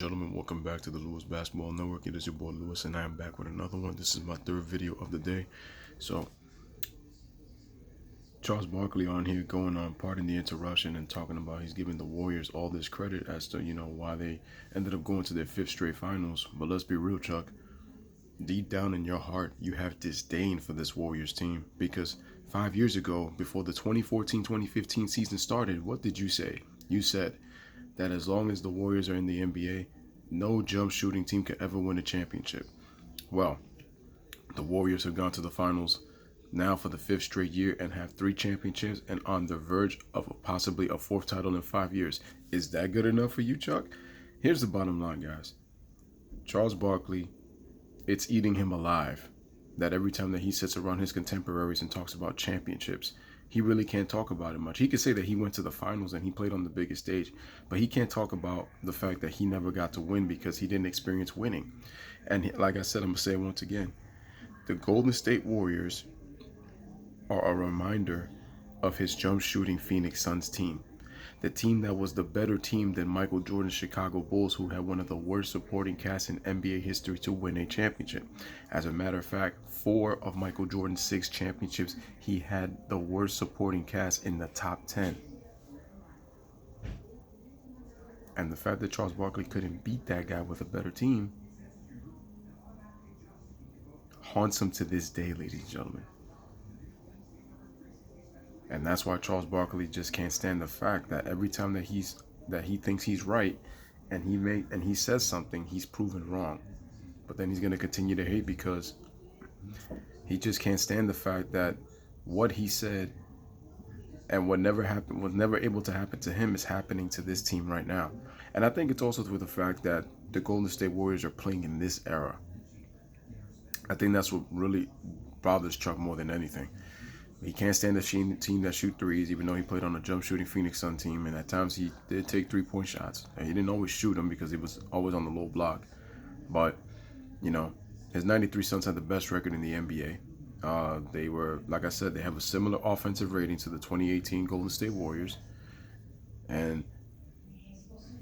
Gentlemen, welcome back to the Lewis Basketball Network. It is your boy Lewis, and I am back with another one. This is my third video of the day. So, Charles Barkley on here going on, pardon the interruption, and talking about he's giving the Warriors all this credit as to, why they ended up going to their fifth straight finals. But let's be real, Chuck. Deep down in your heart, you have disdain for this Warriors team because 5 years ago, before the 2014-2015 season started, what did you say? You said that as long as the Warriors are in the NBA, no jump shooting team could ever win a championship. Well, the Warriors have gone to the finals now for the fifth straight year and have three championships and on the verge of possibly a fourth title in 5 years. Is that good enough for you, Chuck? Here's the bottom line, guys. Charles Barkley, it's eating him alive that every time that he sits around his contemporaries and talks about championships, he really can't talk about it much. He could say that he went to the finals and he played on the biggest stage, but he can't talk about the fact that he never got to win because he didn't experience winning. And like I said, I'm going to say it once again, the Golden State Warriors are a reminder of his jump shooting Phoenix Suns team. The team that was the better team than Michael Jordan's Chicago Bulls, who had one of the worst supporting casts in NBA history to win a championship. As a matter of fact, 4 of Michael Jordan's 6 championships, he had the worst supporting cast in the top 10. And the fact that Charles Barkley couldn't beat that guy with a better team haunts him to this day, ladies and gentlemen. And that's why Charles Barkley just can't stand the fact that every time that he thinks he's right and he says something, he's proven wrong. But then he's going to continue to hate because he just can't stand the fact that what he said and what never happened, was never able to happen to him, is happening to this team right now. And I think it's also through the fact that the Golden State Warriors are playing in this era. I think that's what really bothers Chuck more than anything. He can't stand a team that shoot threes, even though he played on a jump shooting Phoenix Sun team, and at times he did take 3-point shots. And he didn't always shoot them because he was always on the low block. But, his 93 Suns had the best record in the NBA. They were, like I said, they have a similar offensive rating to the 2018 Golden State Warriors. And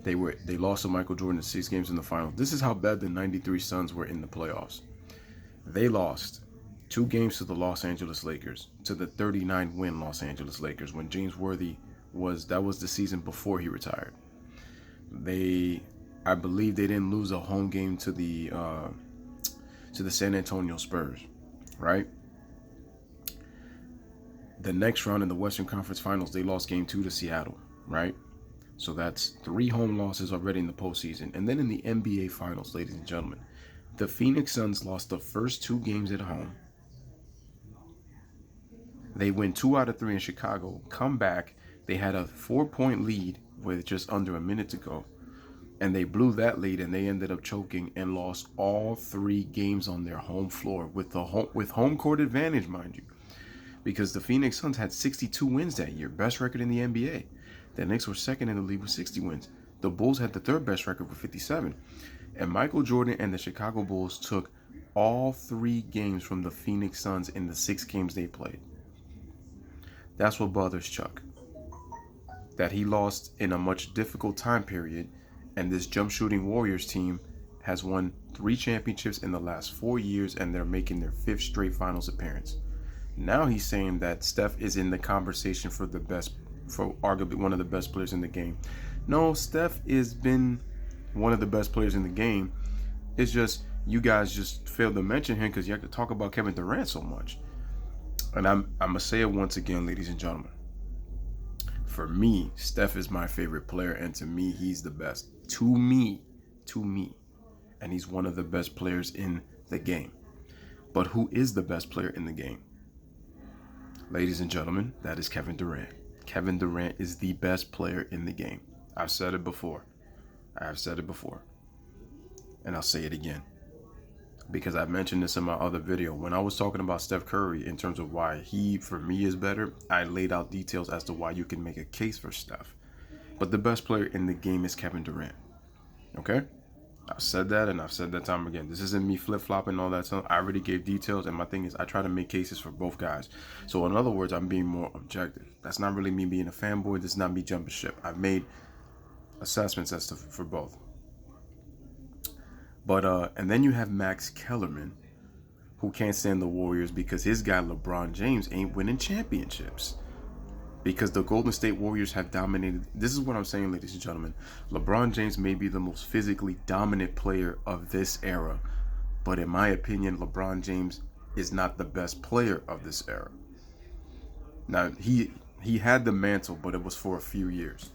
they lost to Michael Jordan in 6 games in the finals. This is how bad the 93 Suns were in the playoffs. They lost 2 games to the Los Angeles Lakers, to the 39-win Los Angeles Lakers, when James Worthy that was the season before he retired. I believe they didn't lose a home game to the San Antonio Spurs, right? The next round in the Western Conference Finals, they lost Game 2 to Seattle, right? So that's 3 home losses already in the postseason. And then in the NBA Finals, ladies and gentlemen, the Phoenix Suns lost the first 2 games at home. They win 2 out of 3 in Chicago, come back. They had a 4-point lead with just under a minute to go. And they blew that lead, and they ended up choking and lost all 3 games on their home floor with home court advantage, mind you. Because the Phoenix Suns had 62 wins that year, best record in the NBA. The Knicks were second in the league with 60 wins. The Bulls had the 3rd best record with 57. And Michael Jordan and the Chicago Bulls took all 3 games from the Phoenix Suns in the 6 games they played. That's what bothers Chuck. That he lost in a much difficult time period, and this jump shooting Warriors team has won 3 championships in the last 4 years, and they're making their 5th straight finals appearance. Now he's saying that Steph is in the conversation for arguably one of the best players in the game. No, Steph has been one of the best players in the game. It's just you guys just failed to mention him because you have to talk about Kevin Durant so much. And I'm going to say it once again, ladies and gentlemen. For me, Steph is my favorite player, and to me, he's the best. To me. And he's one of the best players in the game. But who is the best player in the game? Ladies and gentlemen, that is Kevin Durant. Kevin Durant is the best player in the game. I've said it before. I have said it before. And I'll say it again. Because I mentioned this in my other video. When I was talking about Steph Curry in terms of why he, for me, is better, I laid out details as to why you can make a case for Steph. But the best player in the game is Kevin Durant. Okay? I've said that, and I've said that time again. This isn't me flip-flopping and all that stuff. I already gave details, and my thing is I try to make cases for both guys. So in other words, I'm being more objective. That's not really me being a fanboy. This is not me jumping ship. I've made assessments for both. But and then you have Max Kellerman, who can't stand the Warriors because his guy LeBron James ain't winning championships. Because the Golden State Warriors have dominated. This is what I'm saying, ladies and gentlemen. LeBron James may be the most physically dominant player of this era, but in my opinion, LeBron James is not the best player of this era. Now, he had the mantle, but it was for a few years.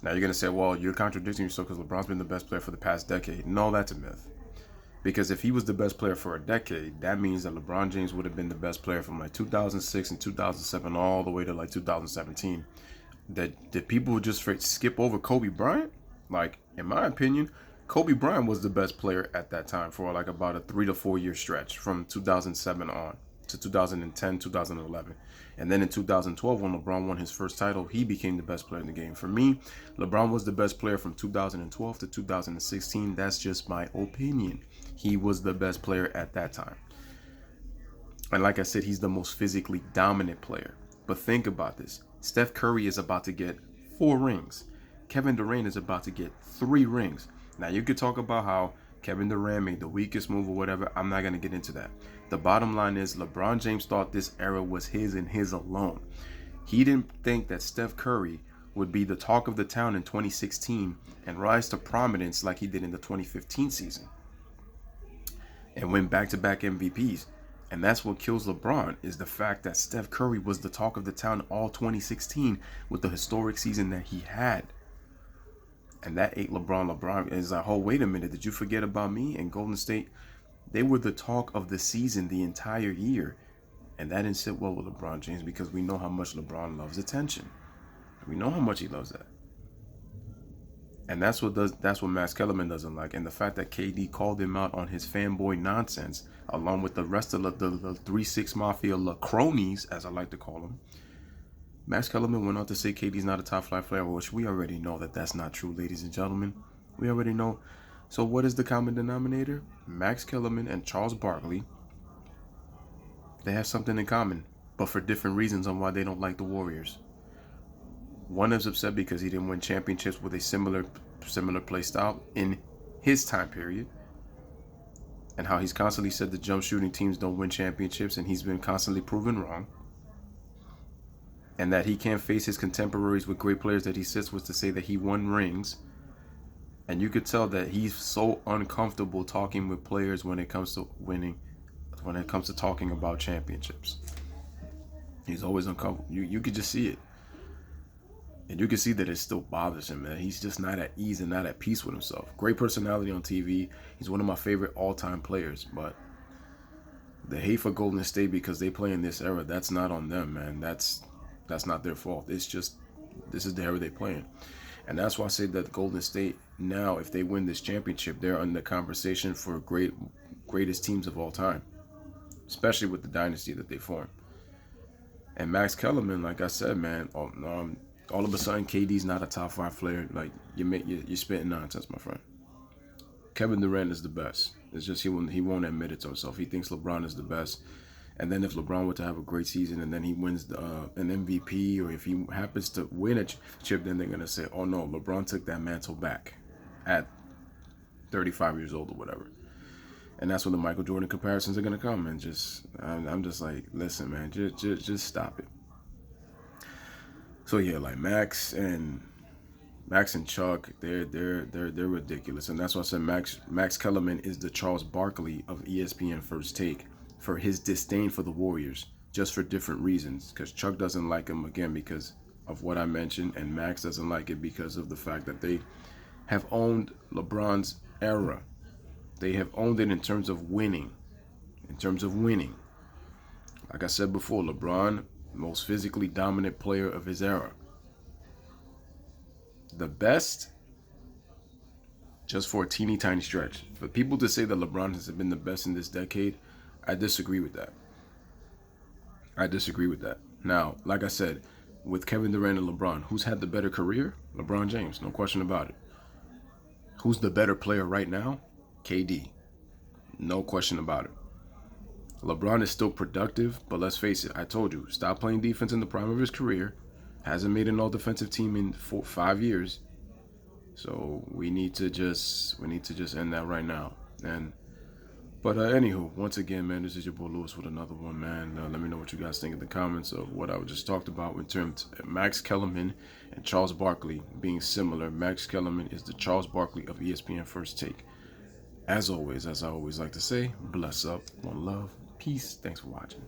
Now, you're going to say, well, you're contradicting yourself because LeBron's been the best player for the past decade. No, that's a myth. Because if he was the best player for a decade, that means that LeBron James would have been the best player from like 2006 and 2007 all the way to like 2017. Did people just skip over Kobe Bryant? Like, in my opinion, Kobe Bryant was the best player at that time for like about a 3 to 4 year stretch from 2007 on to 2010, 2011. And then in 2012, when LeBron won his first title, he became the best player in the game. For me, LeBron was the best player from 2012 to 2016. That's just my opinion. He was the best player at that time. And like I said, he's the most physically dominant player. But think about this. Steph Curry is about to get 4 rings. Kevin Durant is about to get 3 rings. Now, you could talk about how Kevin Durant made the weakest move or whatever. I'm not going to get into that. The bottom line is LeBron James thought this era was his and his alone. He didn't think that Steph Curry would be the talk of the town in 2016 and rise to prominence like he did in the 2015 season and win back-to-back MVPs. And that's what kills LeBron, is the fact that Steph Curry was the talk of the town all 2016 with the historic season that he had. And that ate LeBron. LeBron is like, oh, wait a minute, did you forget about me? And Golden State, they were the talk of the season the entire year. And that didn't sit well with LeBron James because we know how much LeBron loves attention. We know how much he loves that. And that's what Max Kellerman doesn't like. And the fact that KD called him out on his fanboy nonsense, along with the rest of the 3-6 Mafia cronies, as I like to call them. Max Kellerman went on to say KD's not a top 5 player, which we already know that that's not true, ladies and gentlemen. We already know. So what is the common denominator? Max Kellerman and Charles Barkley, they have something in common, but for different reasons on why they don't like the Warriors. One is upset because he didn't win championships with a similar play style in his time period, and how he's constantly said the jump shooting teams don't win championships, and he's been constantly proven wrong. And that he can't face his contemporaries with great players that he sits with to say that he won rings. And you could tell that he's so uncomfortable talking with players when it comes to winning, when it comes to talking about championships. He's always uncomfortable. You could just see it. And you can see that it still bothers him, man. He's just not at ease and not at peace with himself. Great personality on TV. He's one of my favorite all-time players. But the hate for Golden State because they play in this era, that's not on them, man. That's not their fault. It's just, this is the era they play in. And that's why I say that Golden State now, if they win this championship, they're in the conversation for greatest teams of all time, especially with the dynasty that they form. And Max Kellerman, like I said, man, all of a sudden KD's not a top 5 player. Like, you're spitting nonsense, my friend. Kevin Durant is the best. It's just he won't admit it to himself. He thinks LeBron is the best. And then if LeBron were to have a great season and then he wins an MVP, or if he happens to win a chip, then they're going to say, oh no, LeBron took that mantle back at 35 years old or whatever. And that's when the Michael Jordan comparisons are going to come. And I'm just like, listen, man, just stop it. So yeah, like Max and Chuck, they're ridiculous. And that's why I said Max Kellerman is the Charles Barkley of ESPN First Take, for his disdain for the Warriors, just for different reasons. Because Chuck doesn't like him, again, because of what I mentioned, and Max doesn't like it because of the fact that they have owned LeBron's era. They have owned it in terms of winning. Like I said before, LeBron, most physically dominant player of his era. The best, just for a teeny tiny stretch. For people to say that LeBron has been the best in this decade, I disagree with that. Now, like I said, with Kevin Durant and LeBron, who's had the better career? LeBron James, no question about it. Who's the better player right now? KD. No question about it. LeBron is still productive, but let's face it, I told you, stop playing defense in the prime of his career. Hasn't made an all-defensive team in 5 years. So we need to just end that right now. And but anywho, once again, man, this is your boy Lewis with another one, man. Let me know what you guys think in the comments of what I just talked about in terms of Max Kellerman and Charles Barkley being similar. Max Kellerman is the Charles Barkley of ESPN First Take. As always, as I always like to say, bless up, one love, peace. Thanks for watching.